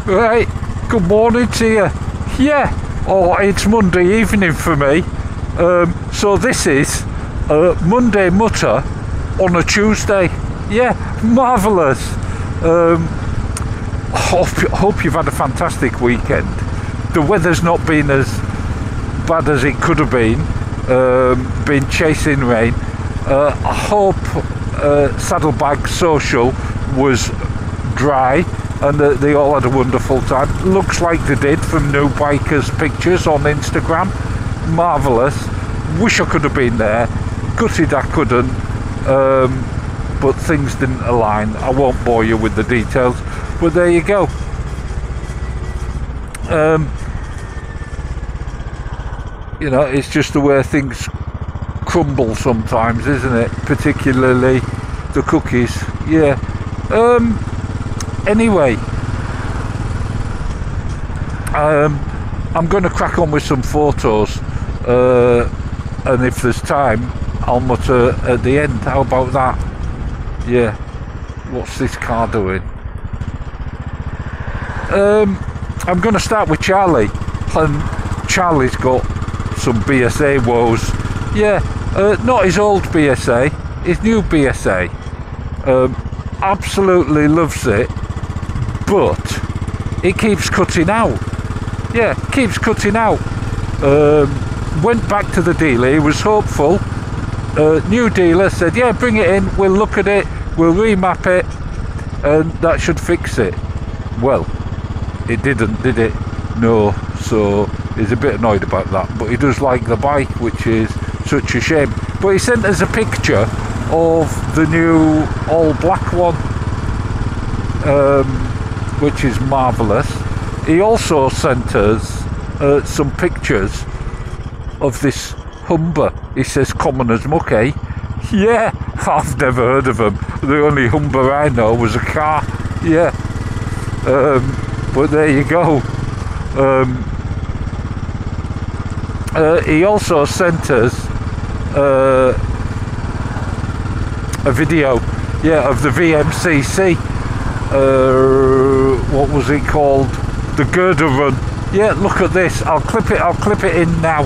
Right, good morning to you. Yeah, it's Monday evening for me. So this is Monday Mutter on a Tuesday. Yeah, marvellous. Hope you've had a fantastic weekend. The weather's not been as bad as it could have been chasing rain. I hope Saddlebag Social was dry and they all had a wonderful time. Looks like they did from New Bikers pictures on Instagram. Marvellous. Wish I could have been there. Gutted I couldn't, but things didn't align. I won't bore you with the details, but there you go. You know, it's just the way things crumble sometimes, isn't it? Particularly the cookies. Yeah. Anyway, I'm going to crack on with some photos, and if there's time, I'll mutter at the end. How about that? Yeah. What's this car doing? I'm going to start with Charlie, and Charlie's got some BSA woes. Yeah, not his old BSA, his new BSA. Absolutely loves it, but it keeps cutting out. Yeah, keeps cutting out. Went back to the dealer, he was hopeful. New dealer said, yeah, bring it in, we'll look at it, we'll remap it, and that should fix it. Well, it didn't, did it? No, so he's a bit annoyed about that, but he does like the bike, which is such a shame. But he sent us a picture of the new all black one, which is marvellous. He also sent us some pictures of this Humber. He says common as muck, eh? Yeah, I've never heard of them. The only Humber I know was a car. Yeah, but there you go. He also sent us a video, yeah, of the VMCC. What was it called? The Girder Run. Yeah, look at this. I'll clip it in now.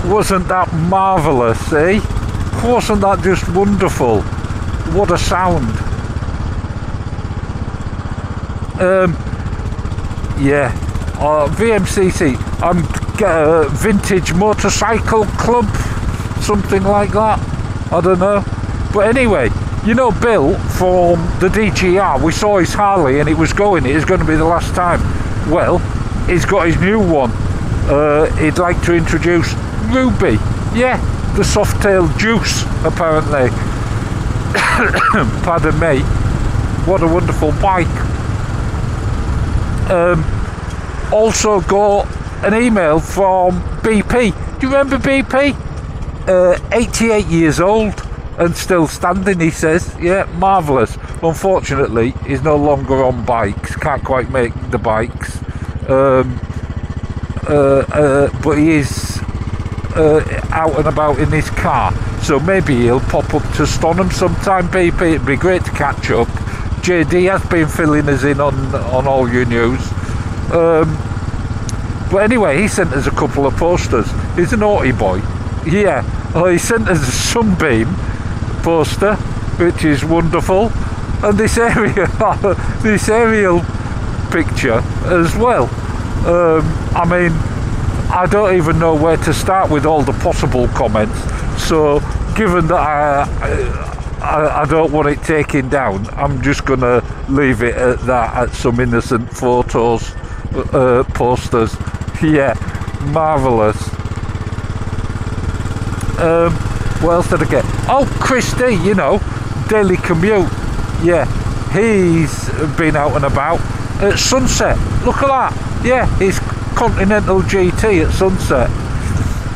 Wasn't that marvellous, eh? Wasn't that just wonderful? What a sound. Yeah, VMCC, Vintage Motorcycle Club, something like that, I don't know. But anyway, you know Bill from the DGR, we saw his Harley and it was going to be the last time. Well, he's got his new one. He'd like to introduce Ruby, yeah, the soft-tailed juice, apparently. Pardon me. What a wonderful bike. Also got an email from BP. Do you remember BP? 88 years old and still standing, he says. Yeah, marvellous. Unfortunately, he's no longer on bikes, can't quite make the bikes. But he is out and about in his car, so maybe he'll pop up to Stonham sometime. BP, it'd be great to catch up. JD has been filling us in on all your news. But anyway, he sent us a couple of posters. He's a naughty boy. Yeah, he sent us a Sunbeam poster, which is wonderful, and this aerial picture as well. I mean, I don't even know where to start with all the possible comments. So given that I don't want it taken down. I'm just gonna leave it at that, at some innocent photos, posters. Yeah, marvellous. What else did I get? Oh, Christy, you know, Daily Commute. Yeah, he's been out and about at Sunset. Look at that. Yeah, he's Continental GT at Sunset.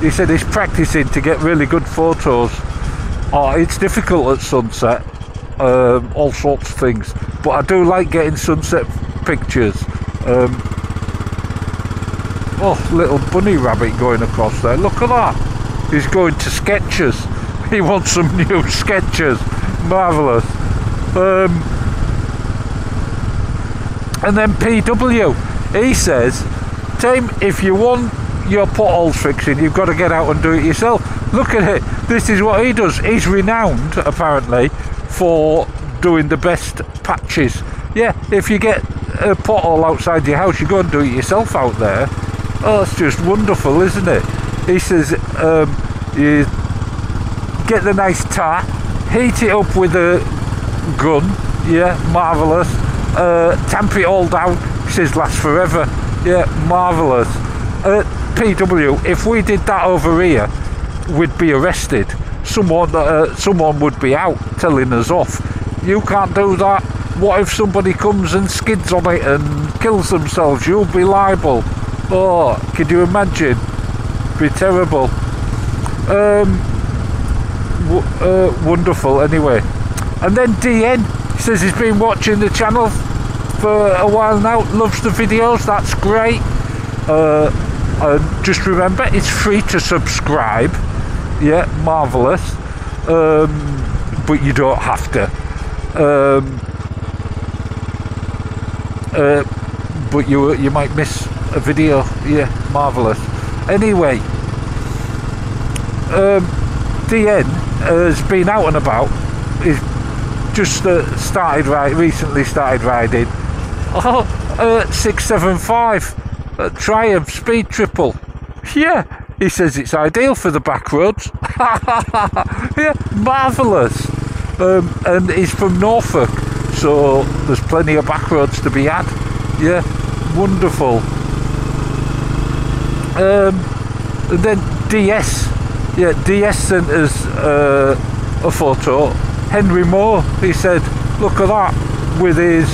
He said he's practicing to get really good photos. Oh, it's difficult at sunset, all sorts of things, but I do like getting sunset pictures. Oh, little bunny rabbit going across there, look at that. He's going to Skechers. He wants some new Skechers. Marvellous. And then PW, he says, Tim, if you want your potholes fixing, you've got to get out and do it yourself. Look at it. This is what he does. He's renowned, apparently, for doing the best patches. Yeah, if you get a pothole outside your house, you go and do it yourself out there. Oh, it's just wonderful, isn't it? He says, you get the nice tar, heat it up with a gun. Yeah, marvellous. Tamp it all down. He says, lasts forever. Yeah, marvellous. PW, if we did that over here, we'd be arrested. Someone would be out telling us off. You can't do that. What if somebody comes and skids on it and kills themselves? You'll be liable. Oh, could you imagine? Be terrible. Wonderful. Anyway, and then DN says he's been watching the channel for a while now. Loves the videos. That's great. Just remember, it's free to subscribe. Yeah, marvellous. But you don't have to. But you might miss a video. Yeah, marvellous. Anyway, DN has been out and about. He's just recently started riding. 675 Triumph Speed Triple. Yeah, he says it's ideal for the back roads. Yeah, marvellous. And he's from Norfolk, so there's plenty of back roads to be had. Yeah, wonderful. And then DS. Yeah, DS sent us a photo. Henry Moore, he said, look at that, with his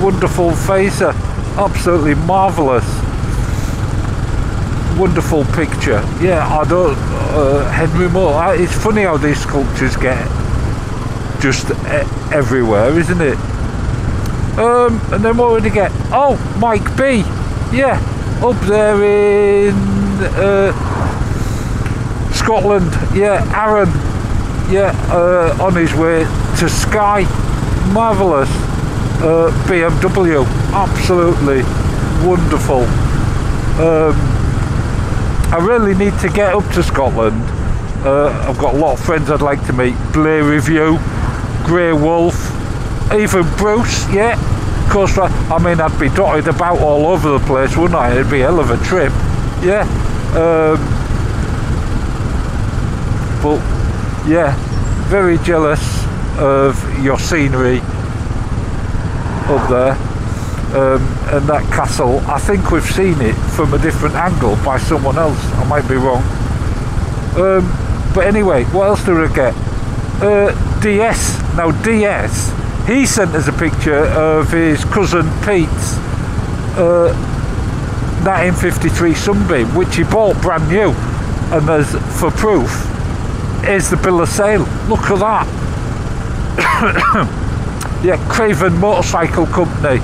wonderful phaser. Absolutely marvellous. Wonderful picture. Yeah, I don't, Henry Moore, it's funny how these sculptures get just everywhere, isn't it? And then what would he get? Oh, Mike B. Yeah, up there in Scotland. Yeah, Aaron. Yeah, on his way to Skye. Marvellous. BMW. Absolutely wonderful. I really need to get up to Scotland. I've got a lot of friends I'd like to meet. Blair Review, Grey Wolf, even Bruce. Yeah, of course. I mean, I'd be dotted about all over the place, wouldn't I? It'd be a hell of a trip. Yeah. But yeah, very jealous of your scenery up there. And that castle, I think we've seen it from a different angle by someone else. I might be wrong. But anyway, what else did I get? DS. Now DS, he sent us a picture of his cousin Pete's 1953 Sunbeam, which he bought brand new. And there's, for proof, here's the bill of sale. Look at that. Yeah, Craven Motorcycle Company.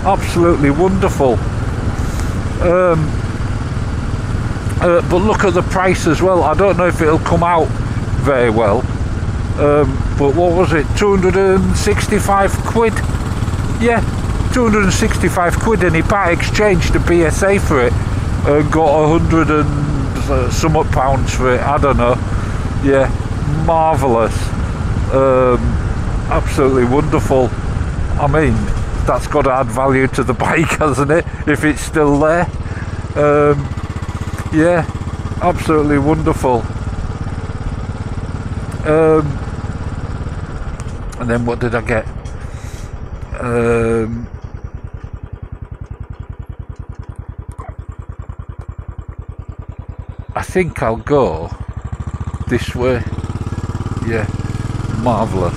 Absolutely wonderful. But look at the price as well. I don't know if it'll come out very well. But what was it? 265 quid? Yeah, 265 quid, and he part exchanged the BSA for it and got 100 and some odd pounds for it. I don't know. Yeah, marvellous. Absolutely wonderful. I mean, that's got to add value to the bike, hasn't it, if it's still there? Yeah, absolutely wonderful. And then what did I get? I think I'll go this way. Yeah, marvellous.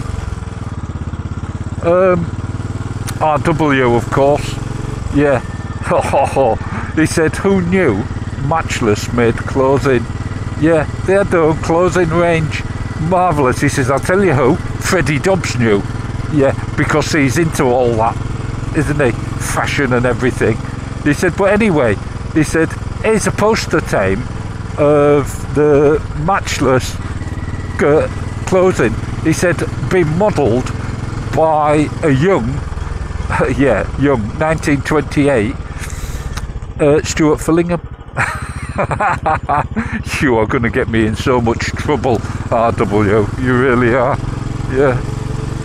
RW, of course. Yeah. He said, who knew Matchless made clothing? Yeah, they had their own clothing range. Marvellous. He says, I'll tell you who, Freddie Dobbs knew. Yeah, because he's into all that, isn't he? Fashion and everything. He said, but anyway, he said, here's a poster time of the Matchless clothing. He said, being modelled by a young, 1928, Stuart Fillingham. You are going to get me in so much trouble, RW. You really are. Yeah,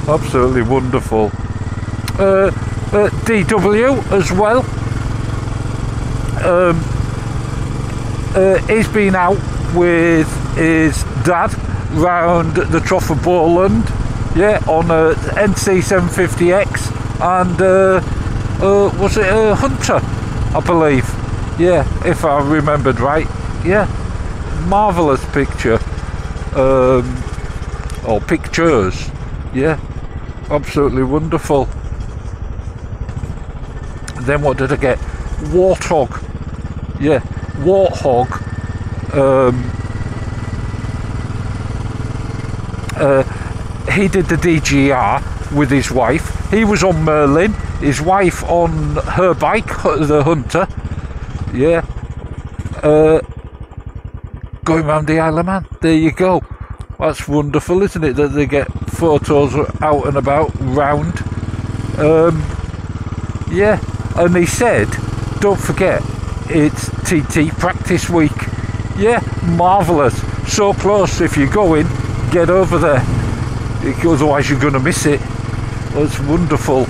absolutely wonderful. DW as well. He's been out with his dad round the Trough of Bowland, yeah, on a NC750X and was it a Hunter, I believe, yeah, if I remembered right. Yeah, marvellous picture, or pictures, yeah, absolutely wonderful. Then what did I get? Warthog, yeah, Warthog. He did the DGR with his wife. He was on Merlin, his wife on her bike, the Hunter. Yeah. Going round the Isle of Man. There you go. That's wonderful, isn't it? That they get photos out and about round. Yeah. And he said, don't forget, it's TT practice week. Yeah, marvellous. So close. If you're going, get over there. Otherwise you're going to miss it. It's wonderful.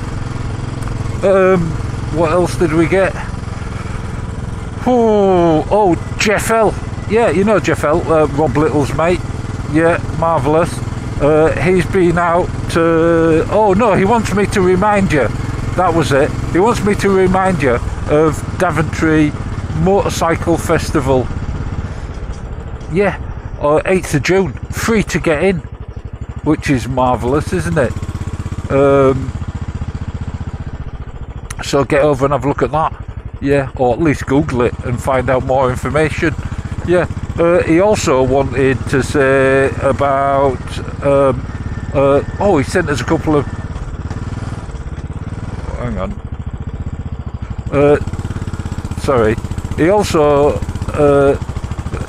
What else did we get? Oh, Jeff L. Yeah, you know Jeff L, Rob Little's mate. Yeah, marvellous. He's been out to... Oh no, he wants me to remind you. That was it. He wants me to remind you of Daventry Motorcycle Festival. Yeah, 8th of June. Free to get in. Which is marvellous, isn't it? So get over and have a look at that. Yeah, or at least Google it and find out more information. Yeah, he also wanted to say about... he sent us a couple of... Hang on. Sorry. He also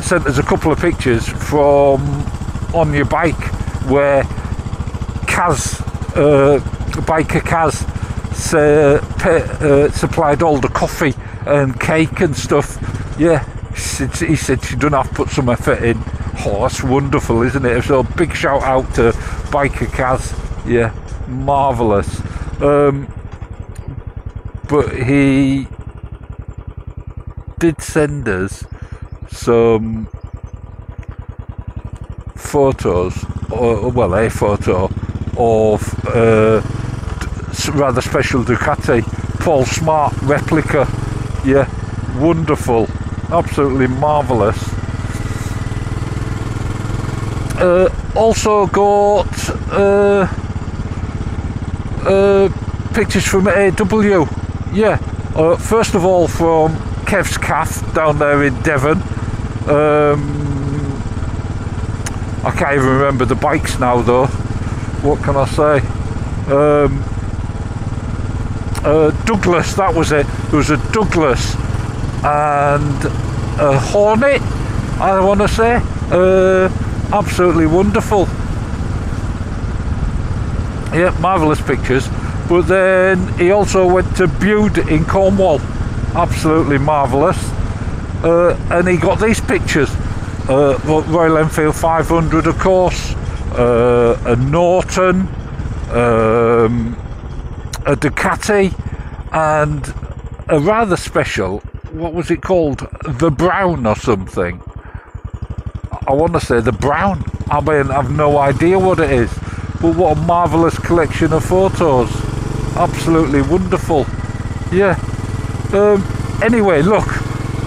sent us a couple of pictures from On Your Bike, where Kaz, biker Kaz, supplied all the coffee and cake and stuff. Yeah, he said she doesn't have to put some effort in. Oh, that's wonderful, isn't it? So big shout out to biker Kaz. Yeah, marvellous. But he did send us some photos, well, a photo of rather special Ducati Paul Smart replica. Yeah, wonderful, absolutely marvellous. Also got pictures from AW. Yeah, first of all from Kev's Calf down there in Devon. I can't even remember the bikes now though. What can I say? Douglas, that was it. There was a Douglas and a Hornet, I want to say. Absolutely wonderful. Yeah, marvellous pictures. But then he also went to Bude in Cornwall. Absolutely marvellous. And he got these pictures. Royal Enfield 500, of course. A Norton. A Ducati. And a rather special, what was it called? The Brown or something. I want to say the Brown. I mean, I've no idea what it is. but what a marvellous collection of photos. Absolutely wonderful. Yeah. Anyway, look,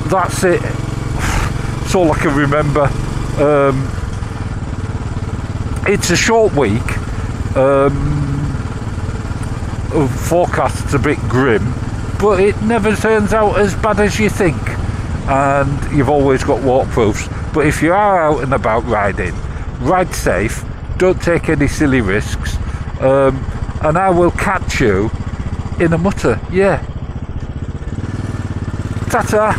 that's it. That's all I can remember. It's a short week. Forecast's a bit grim, but it never turns out as bad as you think. And you've always got waterproofs. But if you are out and about riding, ride safe, don't take any silly risks, and I will catch you in a Mutter. Yeah. Ta-ta.